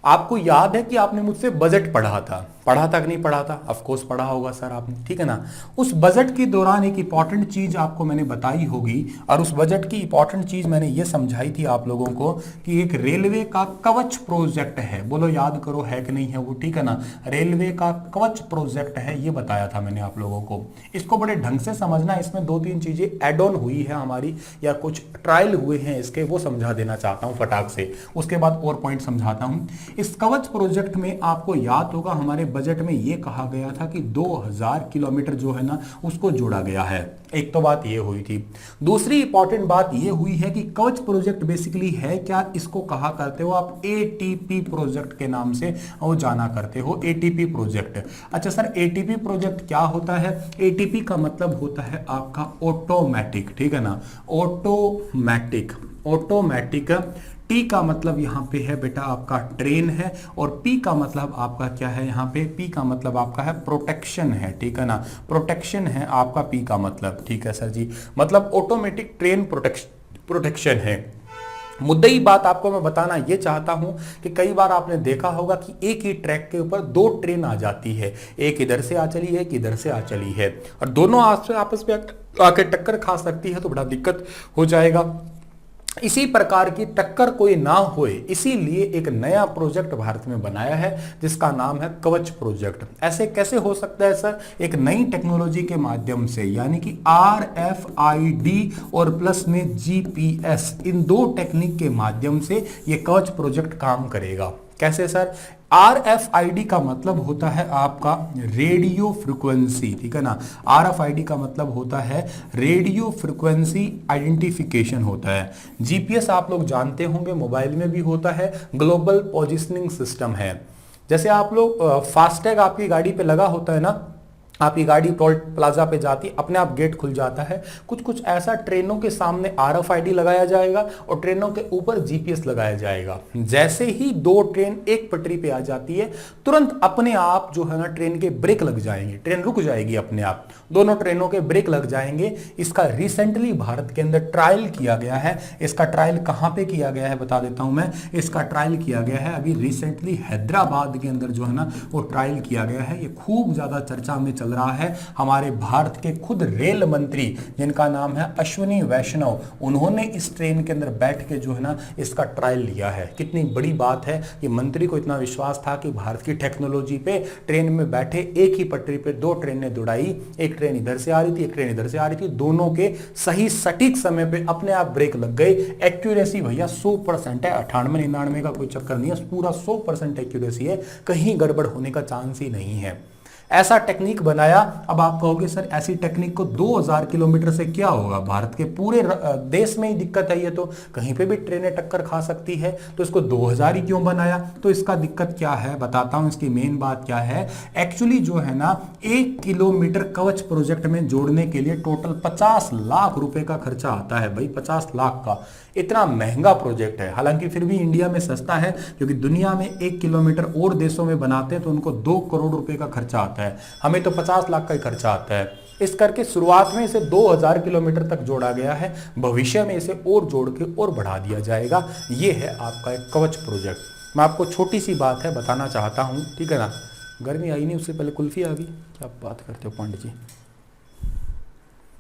आपको याद है कि आपने मुझसे बजट पढ़ा था कि नहीं पढ़ा था? ऑफ कोर्स पढ़ा होगा सर आपने, ठीक है ना। उस बजट के दौरान एक इंपॉर्टेंट चीज आपको मैंने बताई होगी, और उस बजट की इंपॉर्टेंट चीज मैंने ये समझाई थी आप लोगों को कि एक रेलवे का कवच प्रोजेक्ट है। बोलो याद करो है कि नहीं है वो, ठीक है ना। रेलवे का कवच प्रोजेक्ट है, ये बताया था मैंने आप लोगों को। इसको बड़े ढंग से समझना, इसमें दो तीन चीजें एड ऑन हुई है हमारी, या कुछ ट्रायल हुए हैं इसके, वो समझा देना चाहता हूं फटाक से, उसके बाद और पॉइंट समझाता हूं। इस कवच प्रोजेक्ट में आपको याद होगा हमारे बजट में ये कहा गया था कि 2000 किलोमीटर जो है ना उसको जोड़ा गया है। एक तो बात ये हुई थी। दूसरी इंपॉर्टेंट बात ये हुई है कि कवच प्रोजेक्ट बेसिकली है क्या, इसको कहा करते हो आप एटीपी प्रोजेक्ट के नाम से वो जाना करते हो, एटीपी प्रोजेक्ट। अच्छा सर, एटीपी प्रोजेक्ट क्या होता है? एटीपी का मतलब होता है आपका ऑटोमेटिक, ठीक है ना, ऑटोमेटिक। टी का मतलब यहां पे है बेटा आपका ट्रेन है, और पी का मतलब आपका क्या है यहाँ पे? पी का मतलब आपका है प्रोटेक्शन है, ठीक है ना, प्रोटेक्शन है आपका पी का मतलब, ठीक है सर जी। मतलब ऑटोमेटिक ट्रेन प्रोटेक्शन है। मुद्दई बात आपको मैं बताना ये चाहता हूं कि कई बार आपने देखा होगा कि एक ही ट्रैक के ऊपर दो ट्रेन आ जाती है, एक इधर से आ चली है, एक इधर से आ चली है, और दोनों आपस में आके टक्कर खा सकती है, तो बड़ा दिक्कत हो जाएगा। इसी प्रकार की टक्कर कोई ना होए, इसीलिए एक नया प्रोजेक्ट भारत में बनाया है जिसका नाम है कवच प्रोजेक्ट। ऐसे कैसे हो सकता है सर? एक नई टेक्नोलॉजी के माध्यम से, यानी कि RFID और प्लस में GPS, इन दो टेक्निक के माध्यम से ये कवच प्रोजेक्ट काम करेगा। कैसे सर? RFID का मतलब होता है आपका रेडियो फ्रिक्वेंसी, ठीक है ना। RFID का मतलब होता है रेडियो फ्रिक्वेंसी आइडेंटिफिकेशन होता है। GPS आप लोग जानते होंगे, मोबाइल में भी होता है, ग्लोबल पोजिशनिंग सिस्टम है। जैसे आप लोग फास्टैग आपकी गाड़ी पे लगा होता है ना, आपकी गाड़ी टोल प्लाजा पे जाती, अपने आप गेट खुल जाता है, कुछ कुछ ऐसा ट्रेनों के सामने RFID लगाया जाएगा और ट्रेनों के ऊपर GPS लगाया जाएगा। जैसे ही दो ट्रेन एक पटरी पे आ जाती है, तुरंत अपने आप जो है ना ट्रेन के ब्रेक लग जाएंगे, ट्रेन रुक जाएगी अपने आप, दोनों ट्रेनों के ब्रेक लग जाएंगे। इसका रिसेंटली भारत के अंदर ट्रायल किया गया है। इसका ट्रायल कहां पे किया गया है बता देता हूं मैं। इसका ट्रायल किया गया है अभी रिसेंटली हैदराबाद के अंदर जो है ना वो ट्रायल किया गया है। ये खूब ज्यादा चर्चा में चल रहा है। हमारे भारत के खुद रेल मंत्री जिनका नाम है अश्विनी वैष्णव, उन्होंने इस ट्रेन के अंदर बैठ के जो है ना इसका ट्रायल लिया है। कितनी बड़ी बात है कि मंत्री को इतना विश्वास था कि भारत की टेक्नोलॉजी पे ट्रेन में बैठे एक ही पटरी पे दो ट्रेनें दौड़ाई, एक ट्रेन इधर से आ रही थी, एक ट्रेन इधर से आ रही थी, दोनों के सही सटीक समय पे अपने आप ब्रेक लग गए। एक्यूरेसी भैया 100% है, 98-99 का कोई चक्कर नहीं है, पूरा 100% एक्यूरेसी है, कहीं गड़बड़ होने का चांस ही नहीं है। ऐसा टेक्निक बनाया। अब आप कहोगे सर ऐसी टेक्निक को 2000 किलोमीटर से क्या होगा, भारत के पूरे देश में ही दिक्कत है, ये तो कहीं पे भी ट्रेनें टक्कर खा सकती है, तो इसको 2000 ही क्यों बनाया? तो इसका दिक्कत क्या है बताता हूं, इसकी मेन बात क्या है। एक्चुअली जो है ना 1 किलोमीटर कवच प्रोजेक्ट में जोड़ने के लिए टोटल 50 लाख रुपए का खर्चा आता है भाई, 50 लाख का। इतना महंगा प्रोजेक्ट है, हालांकि फिर भी इंडिया में सस्ता है, क्योंकि दुनिया में 1 किलोमीटर और देशों में बनाते हैं तो उनको 2 करोड़ रुपए का खर्चा आता है, हमें तो 50 लाख का ही खर्चा आता है। इस करके शुरुआत में इसे 2000 किलोमीटर तक जोड़ा गया है, भविष्य में इसे और जोड़ के और बढ़ा दिया जाएगा। यह है आपका एक कवच प्रोजेक्ट। मैं आपको छोटी सी बात है बताना चाहता हूं, ठीक है ना। गर्मी आई नहीं, उससे पहले कुल्फी आ गई, क्या बात करते हो पांडे जी।